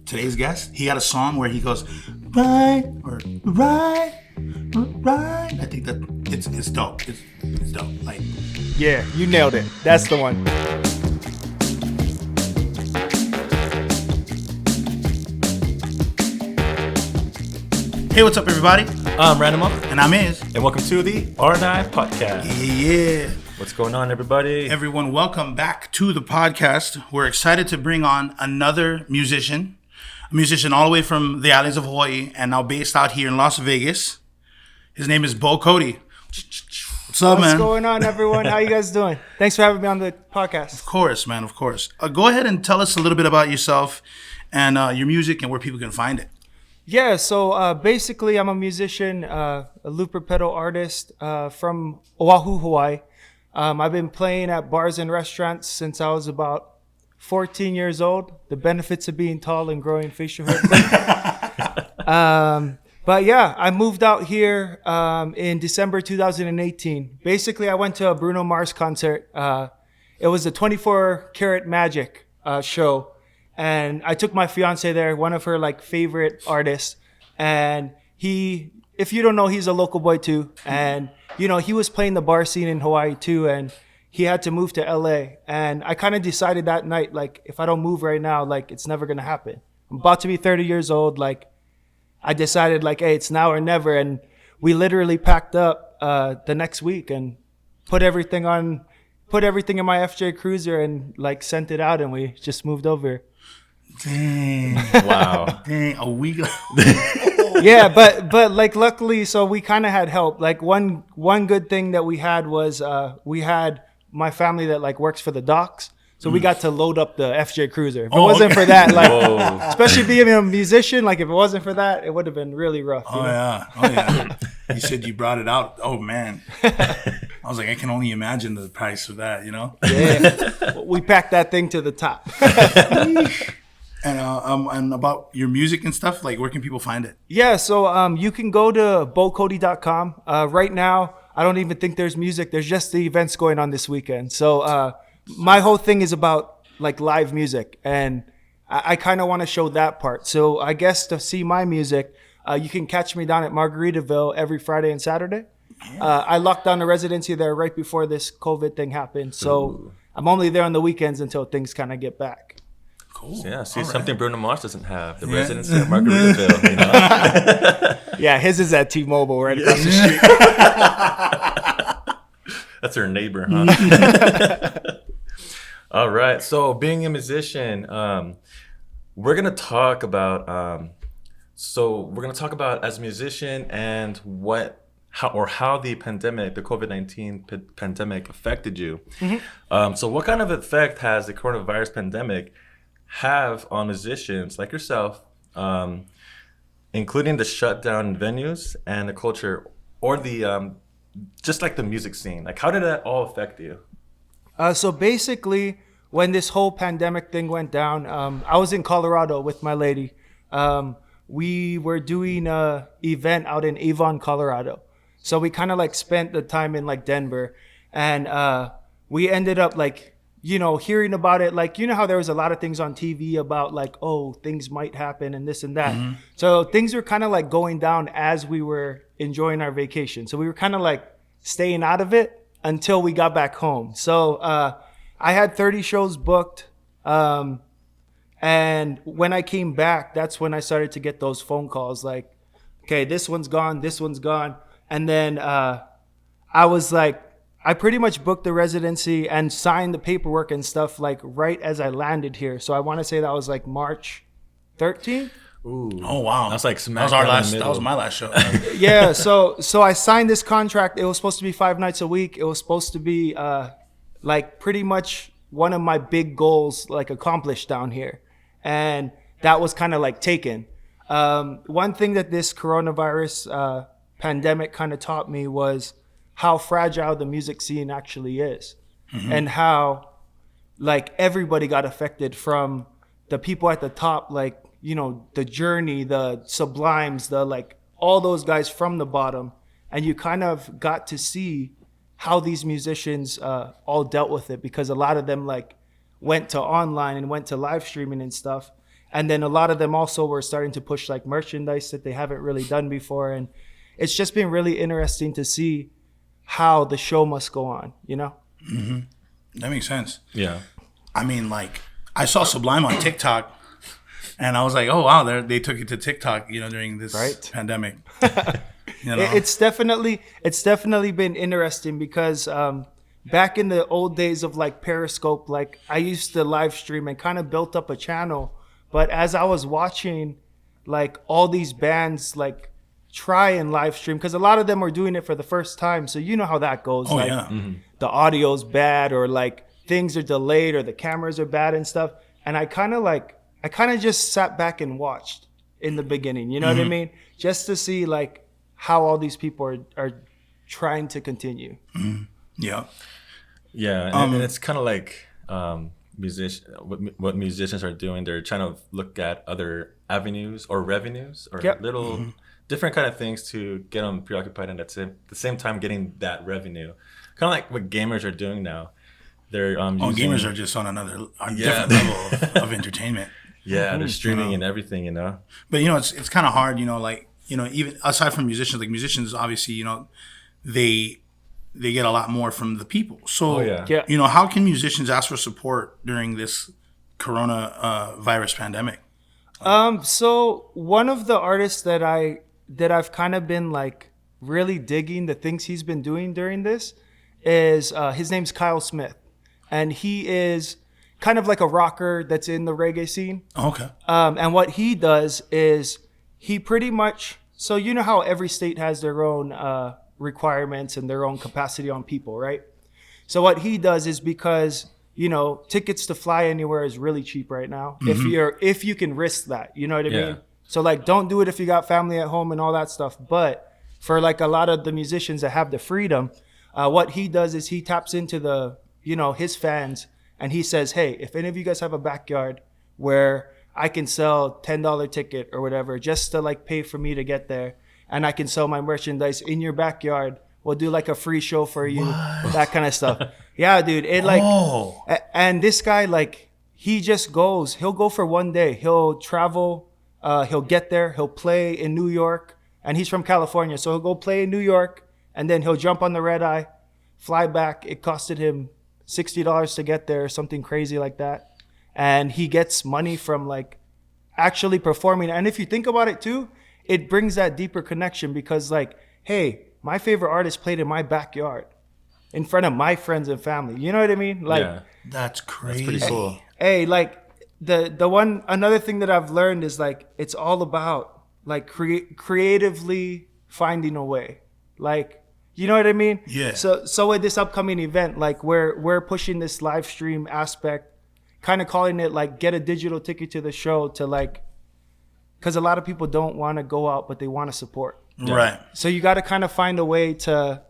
today's guest. He got a song where he goes, right, or right, right. I think that it's dope. It's dope. Like, yeah, you nailed it. That's the one. hey, what's up, everybody? I'm Ranuma. And I'm Iz. And welcome to the rnipodcast. Yeah. What's going on, everybody? Everyone, welcome back to the podcast. We're excited to bring on another musician. A musician all the way from the islands of Hawaii and now based out here in Las Vegas. His name is Beau Cody. What's up, man? What's going on, everyone? How you guys doing? Thanks for having me on the podcast. Of course, man. Of course. Go ahead and tell us a little bit about yourself and your music and where people can find it. Yeah, so basically I'm a musician, a looper pedal artist from Oahu, Hawaii. I've been playing at bars and restaurants since I was about 14 years old. The benefits of being tall and growing facial hair. But yeah, I moved out here in December 2018. Basically, I went to a Bruno Mars concert. It was a 24 Karat Magic show. And I took my fiancé there, one of her like favorite artists. And he, if you don't know, he's a local boy too. And, you know, he was playing the bar scene in Hawaii too. And he had to move to LA. And I kind of decided that night, like, if I don't move right now, like, it's never going to happen. I'm about to be 30 years old. Like, I decided, like, hey, it's now or never. And we literally packed up the next week and put everything in my FJ Cruiser and, like, sent it out. And we just moved over. Dang. Wow. Dang, a week. Yeah, but like luckily, so we kind of had help. Like one good thing that we had was we had my family that like works for the docks, so we got to load up the FJ Cruiser. If it wasn't for that, like especially being a musician, like if it wasn't for that, it would have been really rough. Oh yeah. You said you brought it out. Oh man. I was like, I can only imagine the price of that. You know. Yeah, we packed that thing to the top. And about your music and stuff, like where can people find it? Yeah, so you can go to beaucody.com. Right now, I don't even think there's music. There's just the events going on this weekend. So my whole thing is about like live music, and I kind of want to show that part. So I guess to see my music, you can catch me down at Margaritaville every Friday and Saturday. I locked down the residency there right before this COVID thing happened. So I'm only there on the weekends until things kind of get back. Cool. Yeah, see, All something right. Bruno Mars doesn't have. The residency at Margaritaville, you know? Yeah, his is at T-Mobile right across the street. That's her neighbor, huh? All right, so being a musician, we're going to talk about, as a musician and how the pandemic, the COVID-19 pandemic affected you. Mm-hmm. So what kind of effect has the coronavirus pandemic have on musicians like yourself, including the shutdown in venues and the culture, or the just like the music scene? Like, how did that all affect you? So basically, when this whole pandemic thing went down, I was in Colorado with my lady. We were doing an event out in Avon, Colorado. So we kind of like spent the time in like Denver, and we ended up like, you know, hearing about it. Like, you know how there was a lot of things on TV about like, oh, things might happen and this and that. Mm-hmm. So things were kind of like going down as we were enjoying our vacation. So we were kind of like staying out of it until we got back home. So I had 30 shows booked. And when I came back, that's when I started to get those phone calls like, okay, this one's gone, this one's gone. And then I was like, I pretty much booked the residency and signed the paperwork and stuff like right as I landed here. So I want to say that was like March 13th. Ooh. Oh wow, that's like smack that was my last show. Yeah, so I signed this contract. It was supposed to be 5 nights a week. It was supposed to be like pretty much one of my big goals like accomplished down here, and that was kind of like taken. One thing that this coronavirus pandemic kind of taught me was how fragile the music scene actually is. Mm-hmm. And how like everybody got affected, from the people at the top, like, you know, the Journey, the Sublimes, the like all those guys from the bottom. And you kind of got to see how these musicians all dealt with it, because a lot of them like went to online and went to live streaming and stuff. And then a lot of them also were starting to push like merchandise that they haven't really done before. And it's just been really interesting to see how the show must go on, you know? That makes sense. Yeah. I mean, like, I saw Sublime on TikTok, and I was like, oh, wow, they took it to TikTok, you know, during this pandemic. You know? It's definitely been interesting because back in the old days of like Periscope, like I used to live stream and kind of built up a channel. But as I was watching like all these bands like try and live stream, because a lot of them are doing it for the first time. So you know how that goes. Oh, like yeah. the audio's bad, or like things are delayed, or the cameras are bad and stuff. And I kind of just sat back and watched in the beginning. You know what I mean? Just to see like how all these people are trying to continue. Yeah. Yeah, and it's kind of like what musicians are doing. They're trying to look at other avenues or revenues or little different kind of things to get them preoccupied, and at the same time getting that revenue. Kind of like what gamers are doing now. They're gamers are just on a different level of entertainment. Yeah, they're streaming and everything, you know. But you know, it's kind of hard, you know, like, you know, even aside from musicians, like musicians, obviously, you know, they get a lot more from the people. So, you know, how can musicians ask for support during this coronavirus pandemic? So one of the artists that I've kind of been like really digging the things he's been doing during this is his name's Kyle Smith, and he is kind of like a rocker that's in the reggae scene. Okay. And what he does is he pretty much, so you know how every state has their own requirements and their own capacity on people, right? So what he does is, because you know tickets to fly anywhere is really cheap right now, if you can risk that, you know what I mean? So like, don't do it if you got family at home and all that stuff. But for like a lot of the musicians that have the freedom, what he does is he taps into the, you know, his fans, and he says, hey, if any of you guys have a backyard where I can sell $10 ticket or whatever just to like pay for me to get there, and I can sell my merchandise in your backyard, we'll do like a free show for you, that kind of stuff. Yeah, dude. It like, and this guy, like, he just goes, he'll go for one day. He'll travel, he'll get there, he'll play in New York, and he's from California. So he'll go play in New York, and then he'll jump on the red eye, fly back. It costed him $60 to get there, something crazy like that. And he gets money from like actually performing. And if you think about it too, it brings that deeper connection, because like, hey, my favorite artist played in my backyard in front of my friends and family. You know what I mean? Like, that's crazy. That's pretty cool. Hey, like another thing that I've learned is like, it's all about like creatively finding a way. Like, you know what I mean? Yeah. So with this upcoming event, like we're pushing this live stream aspect, kind of calling it like get a digital ticket to the show, to like, because a lot of people don't want to go out, but they want to support. Right. So you got to kind of find a way to,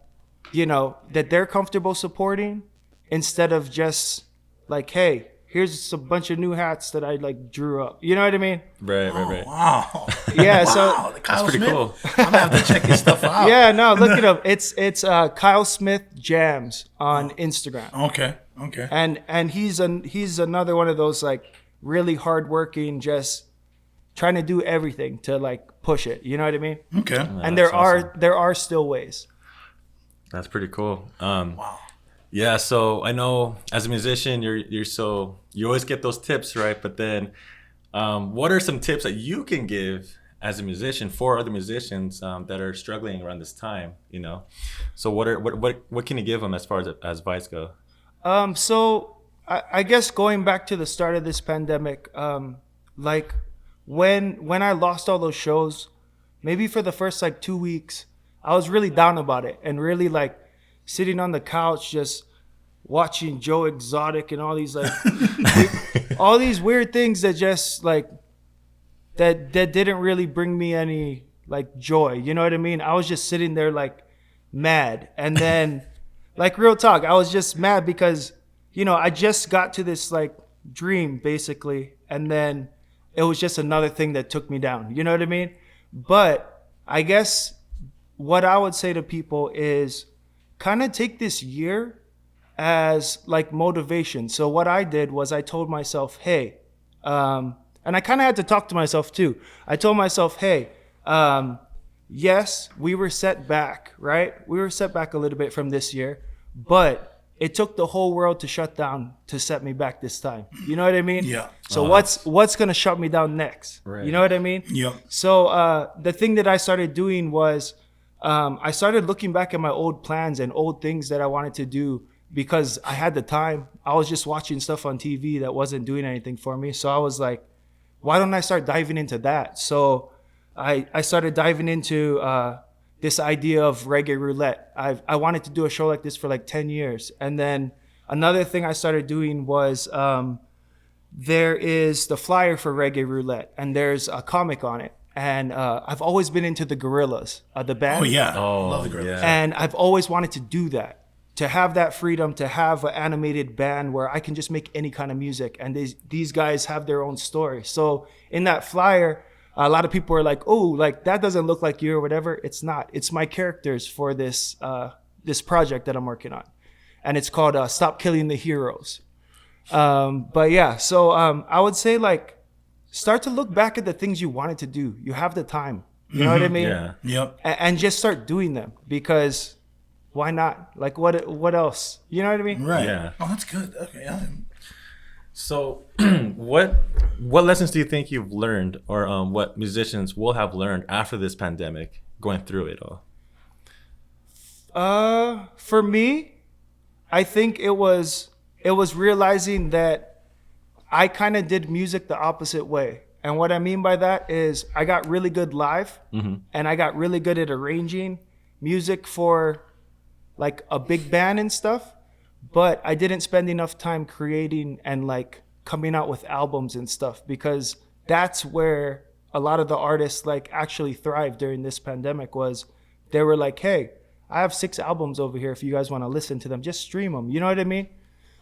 you know, that they're comfortable supporting, instead of just like, hey, here's a bunch of new hats that I like drew up. You know what I mean? Right. Wow. Yeah. Wow, So Kyle pretty Smith. cool. I'm gonna have to check his stuff out. yeah, no, look it up. It's Kyle Smith Jams on Instagram. Okay. And he's another one of those like really hardworking, just trying to do everything to like push it. You know what I mean? Okay. And there are still ways. That's pretty cool. Wow. Yeah, so I know as a musician, you always get those tips, right? But then, what are some tips that you can give as a musician for other musicians that are struggling around this time? You know, so what can you give them as far as advice go? So I guess going back to the start of this pandemic, like when I lost all those shows, maybe for the first like 2 weeks, I was really down about it, and really like sitting on the couch just watching Joe Exotic and all these like all these weird things that just like that didn't really bring me any like joy. You know what I mean? I was just sitting there like mad. And then like real talk, I was just mad because, you know, I just got to this like dream basically, and then it was just another thing that took me down. You know what I mean? But I guess what I would say to people is kind of take this year as like motivation. So what I did was I told myself, hey, And I kind of had to talk to myself too. I told myself, hey, yes, we were set back, right? We were set back a little bit from this year, but it took the whole world to shut down to set me back this time. You know what I mean? Yeah. So what's going to shut me down next? Right. You know what I mean? Yeah. So the thing that I started doing was I started looking back at my old plans and old things that I wanted to do because I had the time. I was just watching stuff on TV that wasn't doing anything for me. So I was like, why don't I start diving into that? So I started diving into this idea of reggae roulette. I wanted to do a show like this for like 10 years. And then another thing I started doing was there is the flyer for reggae roulette and there's a comic on it. And I've always been into the Gorillas, the band. Oh yeah. Love the Gorillas. Yeah. And I've always wanted to do that, to have that freedom, to have an animated band where I can just make any kind of music. And these guys have their own story. So in that flyer, a lot of people are like, oh, like that doesn't look like you or whatever. It's not. It's my characters for this this project that I'm working on. And it's called Stop Killing the Heroes. But yeah, so I would say like, start to look back at the things you wanted to do. You have the time. You know what I mean? Yeah. Yep. And just start doing them because why not? Like what else? You know what I mean? Right. Yeah. Oh, that's good. Okay. Yeah. So, what lessons do you think you've learned, or what musicians will have learned after this pandemic, going through it all? For me, I think it was realizing that I kind of did music the opposite way. And what I mean by that is I got really good live and I got really good at arranging music for like a big band and stuff. But I didn't spend enough time creating and like coming out with albums and stuff because that's where a lot of the artists like actually thrived during this pandemic was they were like, hey, I have 6 albums over here. If you guys want to listen to them, just stream them. You know what I mean?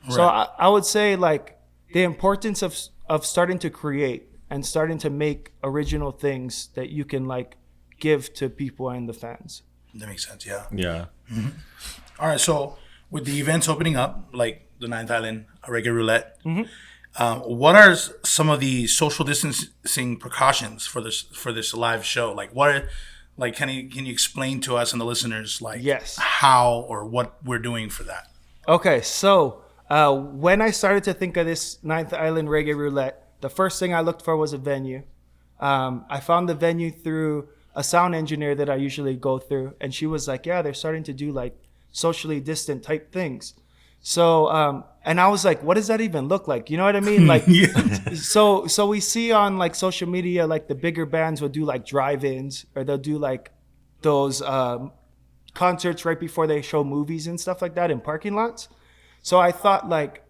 Right. So I would say like the importance of starting to create and starting to make original things that you can like give to people and the fans. That makes sense. Yeah. Yeah. Mm-hmm. All right. So with the events opening up, like the Ninth Island Reggae Roulette, what are some of the social distancing precautions for this live show? Like can you explain to us and the listeners like how or what we're doing for that? Okay, so when I started to think of this Ninth Island Reggae Roulette, the first thing I looked for was a venue. I found the venue through a sound engineer that I usually go through, and she was like, yeah, they're starting to do like socially distant type things. So, and I was like, what does that even look like? You know what I mean? Like, so we see on like social media, like the bigger bands will do like drive-ins or they'll do like those concerts right before they show movies and stuff like that in parking lots. So I thought like,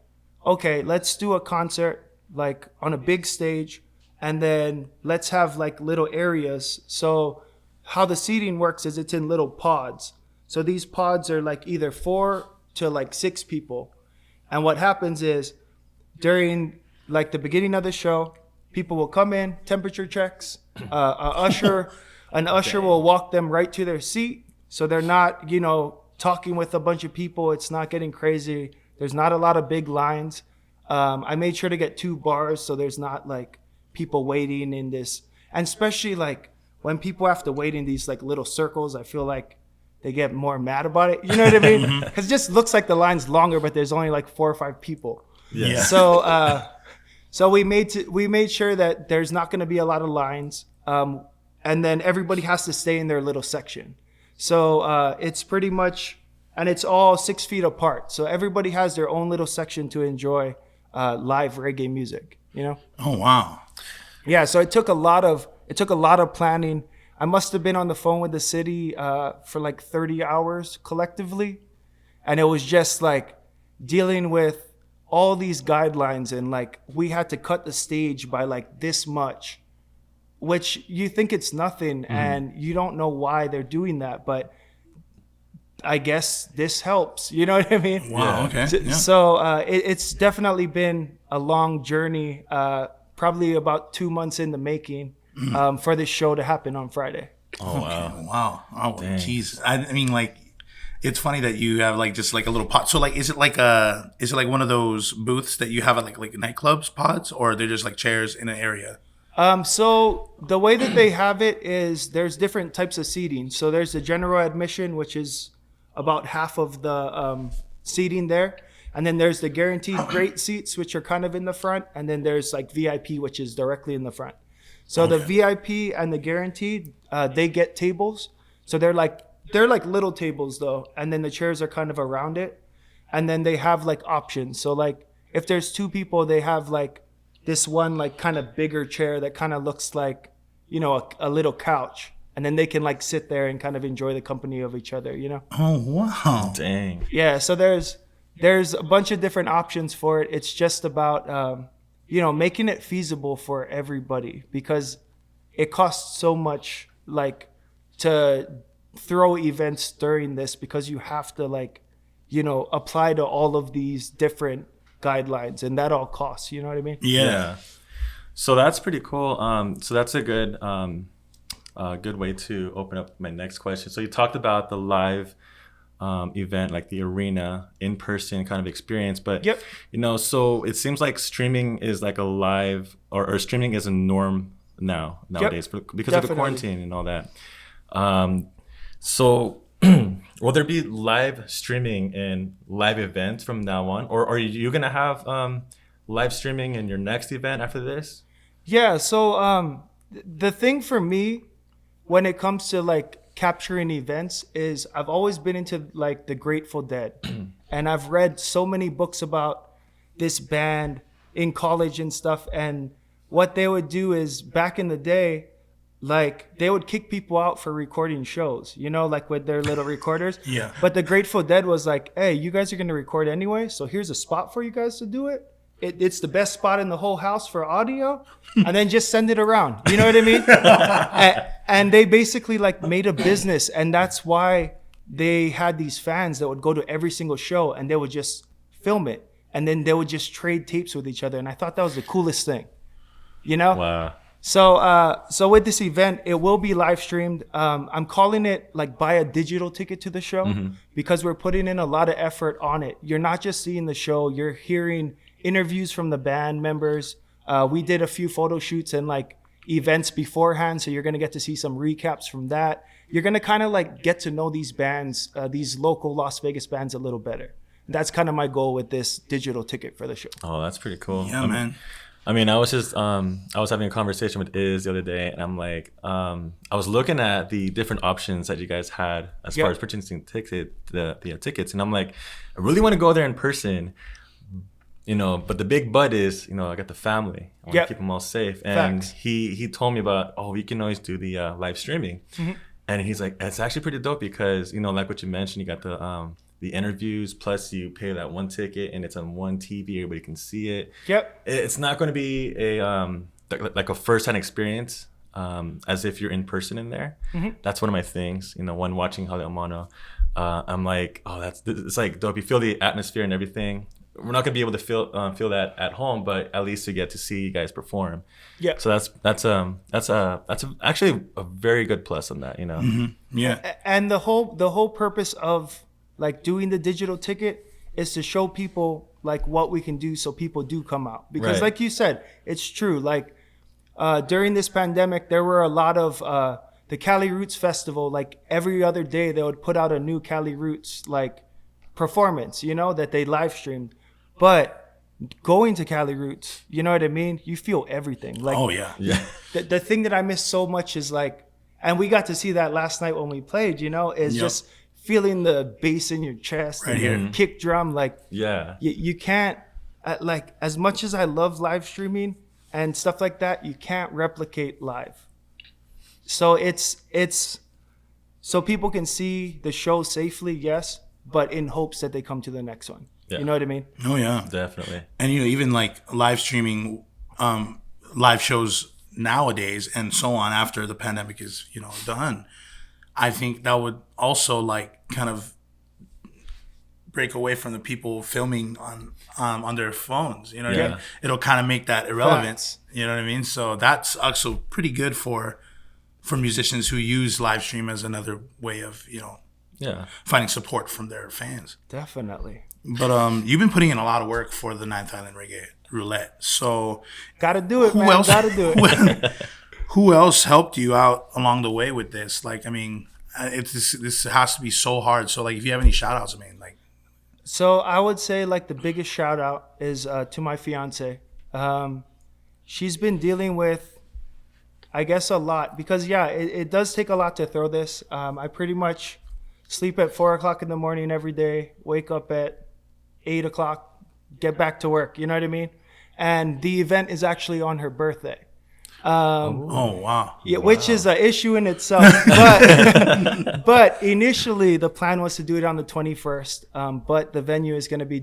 okay, let's do a concert like on a big stage and then let's have like little areas. So how the seating works is it's in little pods. So these pods are like either 4 to like 6 people. And what happens is during like the beginning of the show, people will come in, temperature checks, an usher will walk them right to their seat. So they're not, talking with a bunch of people. It's not getting crazy. There's not a lot of big lines. I made sure to get 2 bars so there's not like people waiting in this. And especially like when people have to wait in these like little circles, I feel like they get more mad about it. You know what I mean? Because it just looks like the line's longer, but there's only like 4 or 5 people. Yeah. So we made sure that there's not going to be a lot of lines, and then everybody has to stay in their little section. So it's pretty much, and it's all 6 feet apart. So everybody has their own little section to enjoy live reggae music. You know? Oh wow. Yeah. So it took a lot of planning. I must have been on the phone with the city for like 30 hours collectively. And it was just like dealing with all these guidelines and like we had to cut the stage by like this much, which you think it's nothing and you don't know why they're doing that. But I guess this helps. You know what I mean? Wow. Okay. So it's definitely been a long journey, probably about 2 months in the making. For this show to happen on Friday. Oh wow! Wow! Oh jeez! I mean, like, It's funny that you have like just like a little pod. So like, is it like one of those booths that you have at like nightclubs pods, or they're just like chairs in an area? So the way that they have it is there's different types of seating. So there's the general admission, which is about half of the seating there. And then there's the guaranteed great seats, which are kind of in the front. And then there's like VIP, which is directly in the front. So the VIP and the guaranteed, they get tables. So they're like little tables though. And then the chairs are kind of around it. And then they have like options. So like if there's two people, they have like this one like kind of bigger chair that kind of looks like, you know, a little couch. And then they can like sit there and kind of enjoy the company of each other, you know? Oh, wow. Dang. Yeah, so there's a bunch of different options for it. It's just about, you know, making it feasible for everybody because it costs so much like to throw events during this because you have to like, you know, apply to all of these different guidelines and that all costs, you know what I mean? Yeah. So that's pretty cool. So that's a good way to open up my next question. So you talked about the live event, like the arena in-person kind of experience, but Yep. you know, so it seems like streaming is like a live or streaming is a norm nowadays because of the Definitely. quarantine and all that. So will there be live streaming and live events from now on, or are you gonna have live streaming in your next event after this? Yeah, so the thing for me when it comes to like capturing events is I've always been into like the Grateful Dead and I've read so many books about this band in college and stuff, and what they would do is back in the day, like they would kick people out for recording shows, you know, like with their little recorders. Yeah. But the Grateful Dead was like, hey, you guys are going to record anyway, so here's a spot for you guys to do it. It's the best spot in the whole house for audio, and then just send it around. You know what I mean? and they basically like made a business, and that's why they had these fans that would go to every single show, and they would just film it, and then they would just trade tapes with each other. And I thought that was the coolest thing, you know? Wow. So with this event, it will be live streamed. I'm calling it like buy a digital ticket to the show because we're putting in a lot of effort on it. You're not just seeing the show, you're hearing interviews from the band members. We did a few photo shoots and like events beforehand, so you're gonna get to see some recaps from that. You're gonna kind of like get to know these bands, these local Las Vegas bands a little better. That's kind of my goal with this digital ticket for the show. Oh, that's pretty cool. Yeah, man. I mean, I was just I was having a conversation with Iz the other day, and I'm like, I was looking at the different options that you guys had as far as purchasing the tickets, and I'm like, I really want to go there in person, you know, but the big but is, you know, I got the family. I want to keep them all safe, and he told me about, we can always do the live streaming, and he's like, it's actually pretty dope because, you know, like what you mentioned, you got the interviews, plus you pay that one ticket and it's on one TV, everybody can see it. Yep. It's not going to be a like a first-hand experience as if you're in person in there. That's one of my things, you know, when watching Hale Amano, I'm like, it's like dope. You feel the atmosphere and everything. We're not going to be able to feel that at home, but at least you get to see you guys perform. Yeah. So that's actually a very good plus on that, you know. Yeah. And the whole purpose of like doing the digital ticket is to show people like what we can do so people do come out. Because like you said, it's true. Like during this pandemic, there were a lot of the Cali Roots Festival, like every other day they would put out a new Cali Roots like performance, you know, that they live streamed. But going to Cali Roots, you know what I mean? You feel everything. Like, oh, yeah. The thing that I miss so much is like, and we got to see that last night when we played, you know, is just feeling the bass in your chest and your kick drum. Like, you can't, like, as much as I love live streaming and stuff like that, you can't replicate live. So it's so people can see the show safely, yes, but in hopes that they come to the next one. You know what I mean? Oh, yeah. Definitely. And, you know, even like live streaming live shows nowadays and so on after the pandemic is, you know, done, I think that would also like kind of break away from the people filming on their phones. You know what I mean? It'll kind of make that irrelevant. Facts. You know what I mean? So that's also pretty good for musicians who use live stream as another way of, you know, finding support from their fans. Definitely. But you've been putting in a lot of work for the Ninth Island Reggae Roulette. So gotta do it, who man. else, Gotta do it. who else helped you out along the way with this? Like, I mean, this has to be so hard. So, like, if you have any shout outs, I mean, like. So I would say, like, the biggest shout out is to my fiance. She's been dealing with, I guess, a lot because, it does take a lot to throw this. I pretty much sleep at 4 o'clock in the morning every day, wake up at 8 o'clock, get back to work. You know what I mean? And the event is actually on her birthday. Oh, wow. Yeah, Wow. which is an issue in itself. But initially, the plan was to do it on the 21st. But the venue is going to be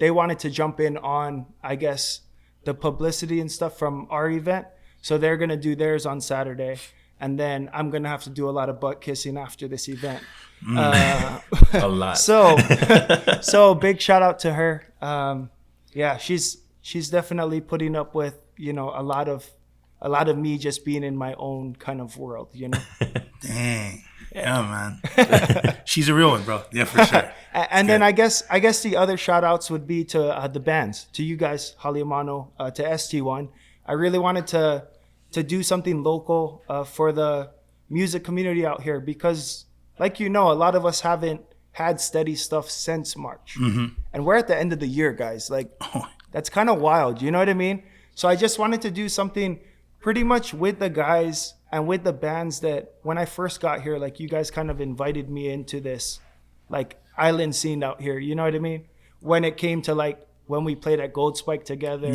they wanted to jump in on, I guess, the publicity and stuff from our event. So they're going to do theirs on Saturday. And then I'm going to have to do a lot of butt kissing after this event. A lot. So big shout out to her. She's definitely putting up with, a lot of me just being in my own kind of world, Dang. Yeah, man. She's a real one, bro. Yeah, for sure. And then I guess the other shout outs would be to the bands, to you guys, Haliamano, to ST1. I really wanted to do something local for the music community out here because, like a lot of us haven't had steady stuff since March. Mm-hmm. And we're at the end of the year, guys. Like, that's kind of wild. You know what I mean? So I just wanted to do something pretty much with the guys and with the bands that when I first got here, like, you guys kind of invited me into this, like, island scene out here. You know what I mean? When it came to, like, when we played at Gold Spike together.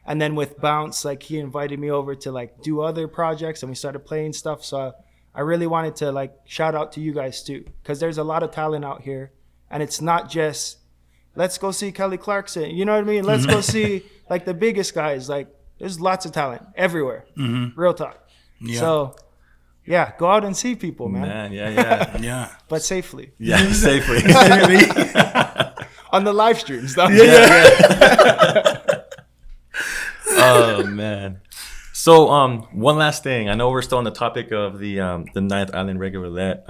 And then with Bounce, like, he invited me over to, like, do other projects and we started playing stuff. So I really wanted to, like, shout out to you guys too, because there's a lot of talent out here. And it's not just, let's go see Kelly Clarkson. You know what I mean? Let's go see, like, the biggest guys. Like, there's lots of talent everywhere. Mm-hmm. Real talk. Yeah. So, go out and see people, man. Yeah. But safely. Yeah, safely. On the live streams, though. Yeah. Oh, man. So, one last thing. I know we're still on the topic of the Ninth Island Reggae Roulette.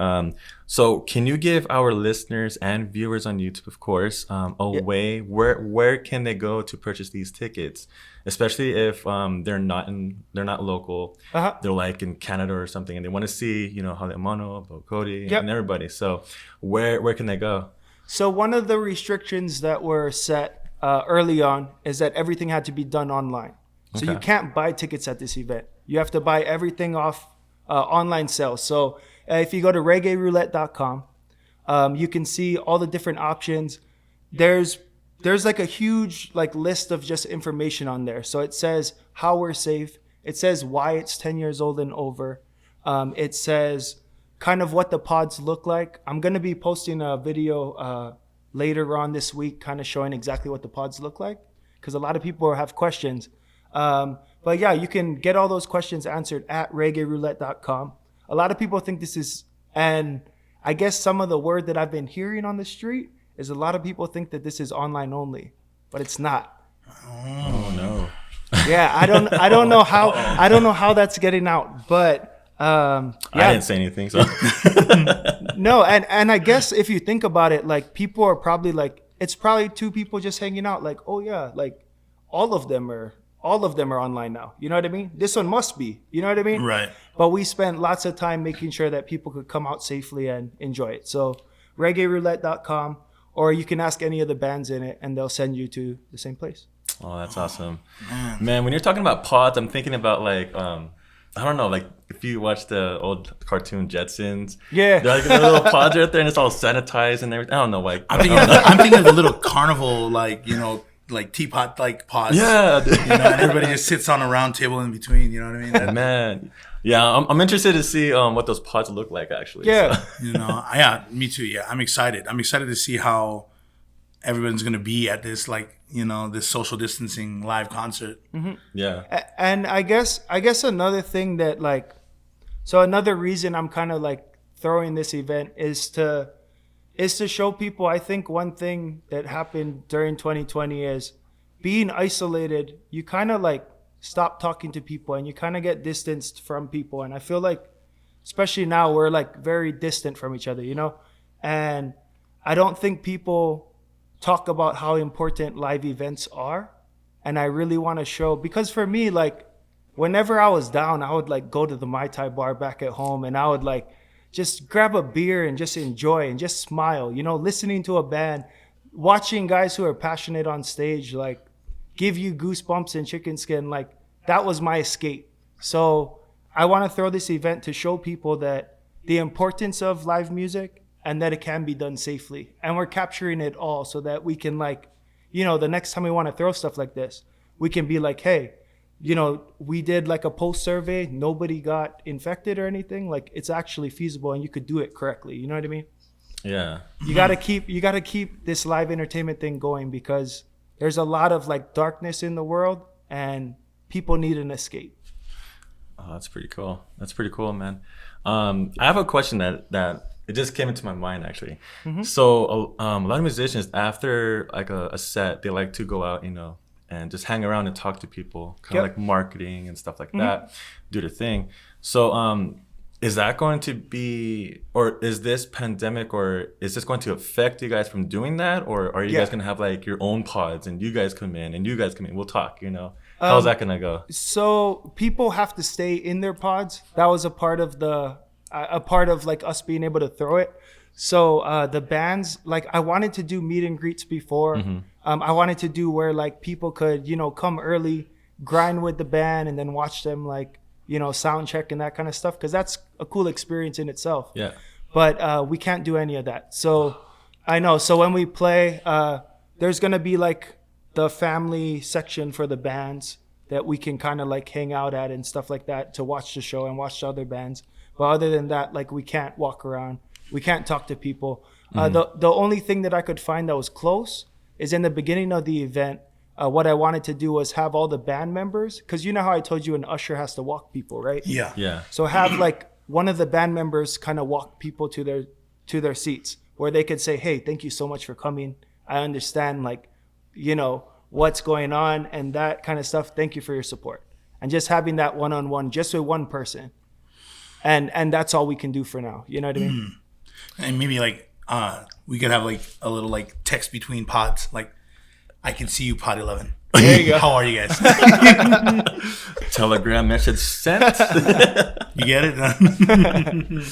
So, can you give our listeners and viewers on YouTube, of course, way where can they go to purchase these tickets, especially if they're not local, they're like in Canada or something, and they want to see Haliamano, Beau Cody, and everybody. So, where can they go? So, one of the restrictions that were set early on is that everything had to be done online. So you can't buy tickets at this event. You have to buy everything off online sales. So if you go to reggaeroulette.com, you can see all the different options. There's like a huge list of just information on there. So it says how we're safe. It says why it's 10 years old and over. It says kind of what the pods look like. I'm going to be posting a video later on this week kind of showing exactly what the pods look like because a lot of people have questions. But you can get all those questions answered at reggaeroulette.com. A lot of people think this is, and I guess some of the word that I've been hearing on the street is a lot of people think that this is online only, but it's not. Oh no. Yeah, I don't know how that's getting out, but I didn't say anything, so no, and I guess if you think about it, like people are probably like, it's probably two people just hanging out, like, oh yeah, like all of them are online now. You know what I mean? This one must be. You know what I mean? Right. But we spent lots of time making sure that people could come out safely and enjoy it. So reggaeroulette.com, or you can ask any of the bands in it and they'll send you to the same place. Oh, that's awesome. Man, when you're talking about pods, I'm thinking about like, I don't know, like if you watch the old cartoon Jetsons. Yeah. They're like the little pods right there and it's all sanitized and everything. I don't know, like. I'm thinking of the little carnival, like teapot pods. Yeah. And everybody just sits on a round table in between, you know what I mean? Man. Yeah, I'm interested to see what those pods look like actually. Yeah. So. Me too. Yeah, I'm excited. I'm excited to see how everyone's going to be at this, this social distancing live concert. Mm-hmm. Yeah. And I guess another thing that so another reason I'm kind of throwing this event is to show people. I think one thing that happened during 2020 is being isolated. You kind of stop talking to people and you kind of get distanced from people. And I feel like especially now, we're like very distant from each other, you know? And I don't think people talk about how important live events are. And I really want to show, because for me, like, whenever I was down, I would like go to the Mai Tai bar back at home, and I would like just grab a beer and just enjoy and just smile, you know, listening to a band, watching guys who are passionate on stage, like give you goosebumps and chicken skin. Like, that was my escape. So I want to throw this event to show people that the importance of live music and that it can be done safely. And we're capturing it all so that we can, like, you know, the next time we want to throw stuff like this, we can be like, hey, you know, we did like a post survey, nobody got infected or anything. Like, it's actually feasible and you could do it correctly. You know what I mean? Yeah. You gotta keep this live entertainment thing going, because there's a lot of like darkness in the world and people need an escape. Oh, that's pretty cool. That's pretty cool, man. I have a question that it just came into my mind, actually. Mm-hmm. So a lot of musicians, after like a set, they like to go out, you know, and just hang around and talk to people, kind of like marketing and stuff like that, do the thing. So is that going to be, or is this pandemic, or is this going to affect you guys from doing that? Or are you guys going to have like your own pods and you guys come in and you guys come in, we'll talk, you know? How's that going to go? So people have to stay in their pods. That was a part of like us being able to throw it. So the bands, like, I wanted to do meet and greets before. I wanted to do where like people could, you know, come early, grind with the band, and then watch them like, you know, sound check and that kind of stuff, because that's a cool experience in itself. Yeah. But we can't do any of that. So I know. So when we play, there's gonna be like the family section for the bands that we can kind of like hang out at and stuff like that to watch the show and watch the other bands. But other than that, like, we can't walk around. We can't talk to people. The only thing that I could find that was close is in the beginning of the event, what I wanted to do was have all the band members, because you know how I told you an usher has to walk people, right? Yeah. Yeah. So have like one of the band members kind of walk people to their seats, where they could say, hey, thank you so much for coming. I understand, like, you know, what's going on and that kind of stuff. Thank you for your support. And just having that one-on-one just with one person. And that's all we can do for now. You know what I mean? And maybe like we could have like a little like text between pods. Like, I can see you, pod 11. There you go. How are you guys? Telegram message sent. You get it?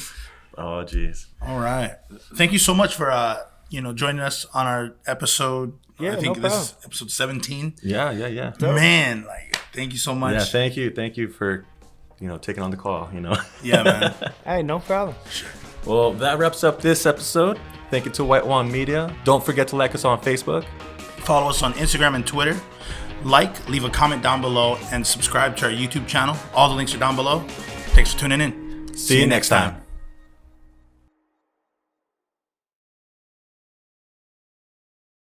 Oh, geez. All right. Thank you so much for joining us on our episode. Yeah, I think no this problem. is episode 17. Yeah. Man, like, thank you so much. Yeah, thank you for, you know, taking on the call, you know. Yeah, man. Hey, no problem. Well, that wraps up this episode. Thank you to White One Media. Don't forget to like us on Facebook. Follow us on Instagram and Twitter. Leave a comment down below, and subscribe to our YouTube channel. All the links are down below. Thanks for tuning in. See you next time.